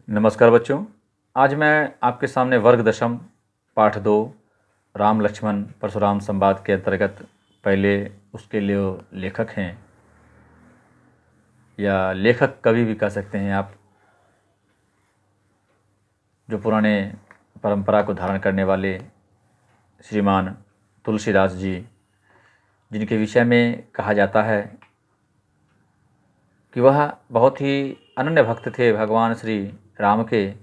नमस्कार बच्चों। आज मैं आपके सामने वर्ग दशम पाठ 2 राम लक्ष्मण परशुराम संवाद के अंतर्गत पहले उसके लिए लेखक हैं या लेखक कवि भी कह सकते हैं आप, जो पुराने परंपरा को धारण करने वाले श्रीमान तुलसीदास जी, जिनके विषय में कहा जाता है कि वह बहुत ही अनन्य भक्त थे भगवान श्री राम के।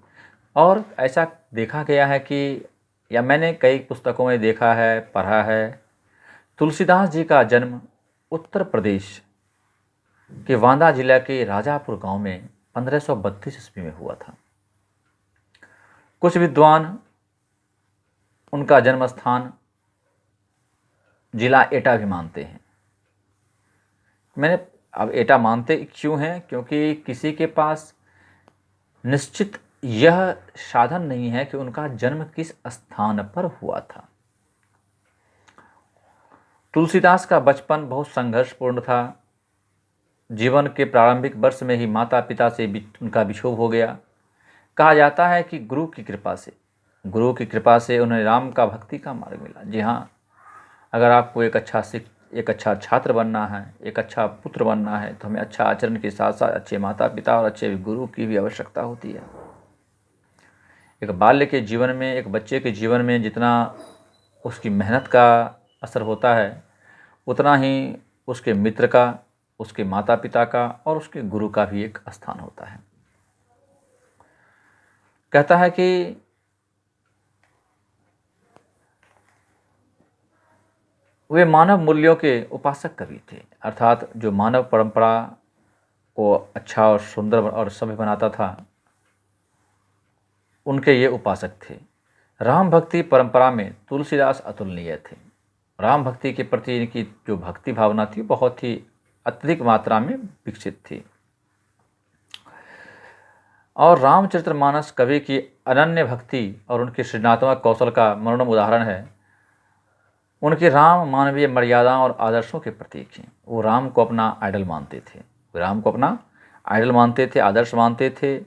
और ऐसा देखा गया है कि या मैंने कई पुस्तकों में देखा है, पढ़ा है, तुलसीदास जी का जन्म उत्तर प्रदेश के वांदा जिला के राजापुर गांव में 1532 ईस्वी में हुआ था। कुछ विद्वान उनका जन्म स्थान जिला एटा भी मानते हैं। मैंने अब एटा मानते क्यों हैं, क्योंकि किसी के पास निश्चित यह साधन नहीं है कि उनका जन्म किस स्थान पर हुआ था। तुलसीदास का बचपन बहुत संघर्षपूर्ण था। जीवन के प्रारंभिक वर्ष में ही माता पिता से उनका विछोह हो गया। कहा जाता है कि गुरु की कृपा से उन्हें राम का भक्ति का मार्ग मिला। जी हाँ, अगर आपको एक अच्छा छात्र बनना है, एक अच्छा पुत्र बनना है, तो हमें अच्छा आचरण के साथ साथ अच्छे माता पिता और अच्छे गुरु की भी आवश्यकता होती है। एक बाल्य के जीवन में, एक बच्चे के जीवन में जितना उसकी मेहनत का असर होता है, उतना ही उसके मित्र का, उसके माता पिता का और उसके गुरु का भी एक स्थान होता है। कहता है कि वे मानव मूल्यों के उपासक कवि थे, अर्थात जो मानव परंपरा को अच्छा और सुंदर और सभ्य बनाता था, उनके ये उपासक थे। राम भक्ति परंपरा में तुलसीदास अतुलनीय थे। राम भक्ति के प्रति इनकी जो भक्ति भावना थी बहुत ही अत्यधिक मात्रा में विकसित थी। और रामचरितमानस कवि की अनन्य भक्ति और उनके सृजनात्मक कौशल का मनोरम उदाहरण है। उनके राम मानवीय मर्यादा और आदर्शों के प्रतीक हैं। वो राम को अपना आइडल मानते थे, आदर्श मानते थे।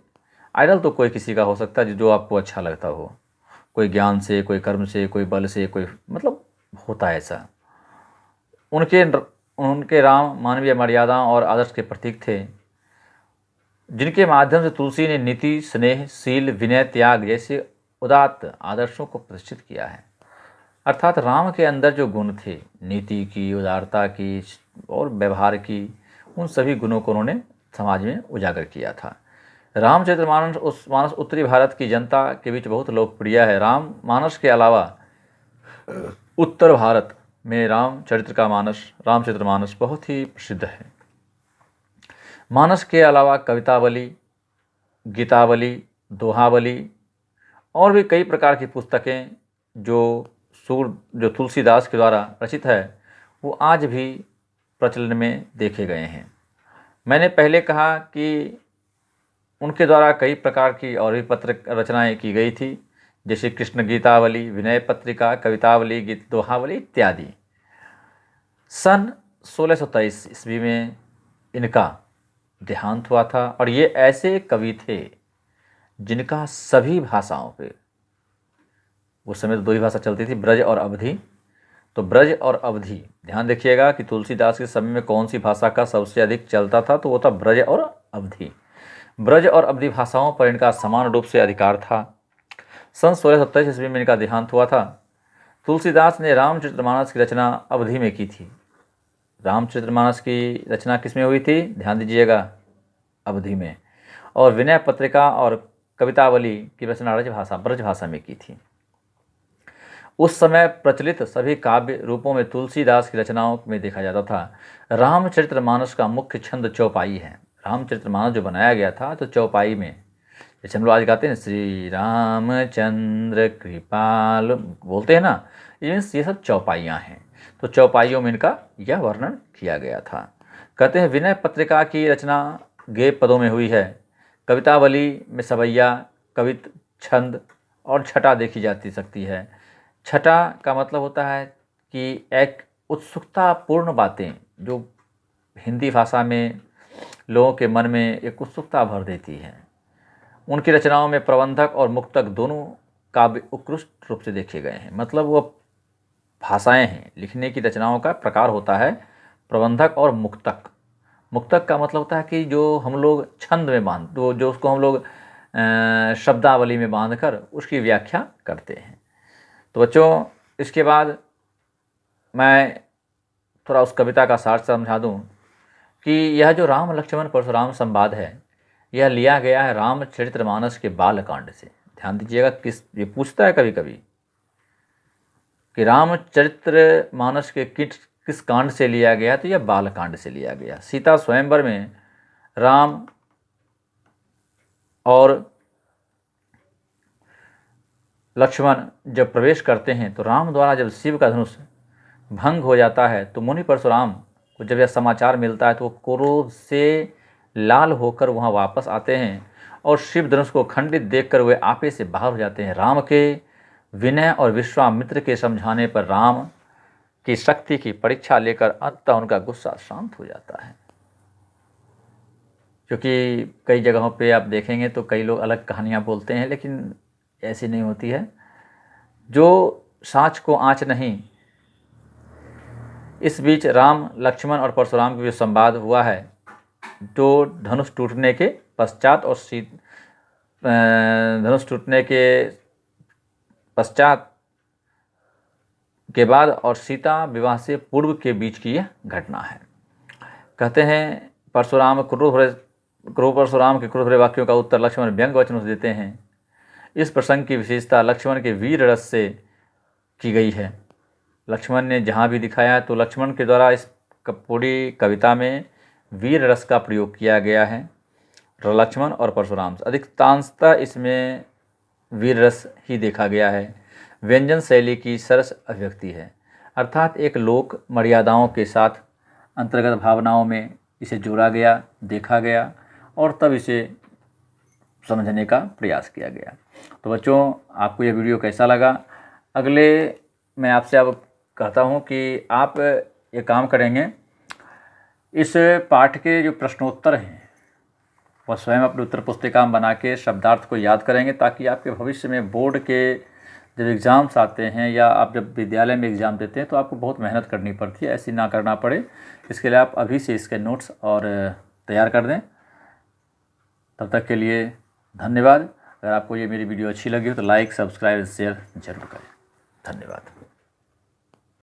आइडल तो कोई किसी का हो सकता है जो आपको अच्छा लगता हो, कोई ज्ञान से, कोई कर्म से, कोई बल से, कोई मतलब होता है ऐसा। उनके राम मानवीय मर्यादा और आदर्श के प्रतीक थे, जिनके माध्यम से तुलसी ने नीति, स्नेह, शील, विनय, त्याग जैसे उदात्त आदर्शों को प्रतिष्ठित किया है। अर्थात राम के अंदर जो गुण थे, नीति की, उदारता की और व्यवहार की, उन सभी गुणों को उन्होंने समाज में उजागर किया था। रामचरितमानस उत्तरी भारत की जनता के बीच बहुत लोकप्रिय है। रामचरितमानस के अलावा उत्तर भारत में रामचरितमानस बहुत ही प्रसिद्ध है। मानस के अलावा कवितावली, गीतावली, दोहावली और भी कई प्रकार की पुस्तकें जो तुलसीदास के द्वारा रचित है, वो आज भी प्रचलन में देखे गए हैं। मैंने पहले कहा कि उनके द्वारा कई प्रकार की और भी पत्र रचनाएं की गई थी, जैसे कृष्ण गीतावली, विनय पत्रिका, कवितावली, गीत दोहावली इत्यादि। सन 1623 ईस्वी में इनका देहांत हुआ था। और ये ऐसे कवि थे जिनका सभी भाषाओं पे, उस समय तो दो ही भाषा चलती थी, ब्रज और अवधी। तो ब्रज और अवधी, ध्यान देखिएगा कि तुलसीदास के समय में कौन सी भाषा का सबसे अधिक चलता था, तो वो था ब्रज और अवधी। ब्रज और अवधी भाषाओं पर इनका समान रूप से अधिकार था। सन 1627 ईस्वी में इनका देहांत हुआ था। तुलसीदास ने रामचरितमानस की रचना अवधी में की थी। रामचरितमानस की रचना किस में हुई थी, ध्यान दीजिएगा, अवधी में। और विनय पत्रिका और कवितावली की रचना ब्रज भाषा में की थी। उस समय प्रचलित सभी काव्य रूपों में तुलसीदास की रचनाओं में देखा जाता था। रामचरितमानस का मुख्य छंद चौपाई है। रामचरितमानस जो बनाया गया था तो चौपाई में, जैसे हम लोग आज गाते हैं श्री रामचंद्र कृपाल बोलते हैं ना, ये सब चौपाइयाँ हैं। तो चौपाइयों में इनका यह वर्णन किया गया था। कहते हैं विनय पत्रिका की रचना गेय पदों में हुई है। कवितावली में सवैया, कवित, छंद और छटा देखी जाती सकती है। छटा का मतलब होता है कि एक उत्सुकतापूर्ण बातें जो हिंदी भाषा में लोगों के मन में एक उत्सुकता भर देती है, उनकी रचनाओं में प्रबंधक और मुक्तक दोनों काव्य उत्कृष्ट रूप से देखे गए हैं। मतलब वो भाषाएं हैं, लिखने की रचनाओं का प्रकार होता है प्रबंधक और मुक्तक। मुक्तक का मतलब होता है कि जो हम लोग छंद में बांध जो उसको हम लोग शब्दावली में बांधकर उसकी व्याख्या करते हैं। तो बच्चों, इसके बाद मैं थोड़ा उस कविता का सार समझा दूं कि यह जो राम लक्ष्मण परशुराम संवाद है, यह लिया गया है रामचरितमानस के बालकांड से। ध्यान दीजिएगा, ये पूछता है कभी कभी कि रामचरितमानस के किस कांड से लिया गया, तो यह बालकांड से लिया गया। सीता स्वयंवर में राम और लक्ष्मण जब प्रवेश करते हैं तो राम द्वारा जब शिव का धनुष भंग हो जाता है तो मुनि परशुराम को जब यह समाचार मिलता है तो वो क्रोध से लाल होकर वहाँ वापस आते हैं और शिव धनुष को खंडित देखकर वे आपे से बाहर हो जाते हैं। राम के विनय और विश्वामित्र के समझाने पर राम की शक्ति की परीक्षा लेकर अंततः उनका गुस्सा शांत हो जाता है। क्योंकि कई जगहों पे आप देखेंगे तो कई लोग अलग कहानियाँ बोलते हैं, लेकिन ऐसी नहीं होती है। जो साँच को आँच नहीं। इस बीच राम लक्ष्मण और परशुराम के बीच संवाद हुआ है, जो धनुष टूटने के पश्चात और धनुष टूटने के पश्चात के बाद और सीता विवाह से पूर्व के बीच की यह घटना है। कहते हैं परशुराम परशुराम के क्रोध भरे वाक्यों का उत्तर लक्ष्मण व्यंग वचनों से देते हैं। इस प्रसंग की विशेषता लक्ष्मण के वीर रस से की गई है। लक्ष्मण ने जहाँ भी दिखाया तो लक्ष्मण के द्वारा इस पूरी कविता में वीर रस का प्रयोग किया गया है। लक्ष्मण और परशुराम अधिकांशतः इसमें वीर रस ही देखा गया है। व्यंजन शैली की सरस अभिव्यक्ति है, अर्थात एक लोक मर्यादाओं के साथ अंतर्गत भावनाओं में इसे जोड़ा गया, देखा गया और तब इसे समझने का प्रयास किया गया। तो बच्चों, आपको यह वीडियो कैसा लगा? अगले मैं आपसे अब कहता हूँ कि आप ये काम करेंगे, इस पाठ के जो प्रश्नोत्तर हैं वह स्वयं अपनी उत्तर पुस्तिका में बना के शब्दार्थ को याद करेंगे, ताकि आपके भविष्य में बोर्ड के जब एग्ज़ाम्स आते हैं या आप जब विद्यालय में एग्ज़ाम देते हैं तो आपको बहुत मेहनत करनी पड़ती है, ऐसी ना करना पड़े। इसके लिए आप अभी से इसके नोट्स और तैयार कर दें। तब तक के लिए धन्यवाद। अगर आपको ये मेरी वीडियो अच्छी लगी हो तो लाइक, सब्सक्राइब, शेयर जरूर करें। धन्यवाद।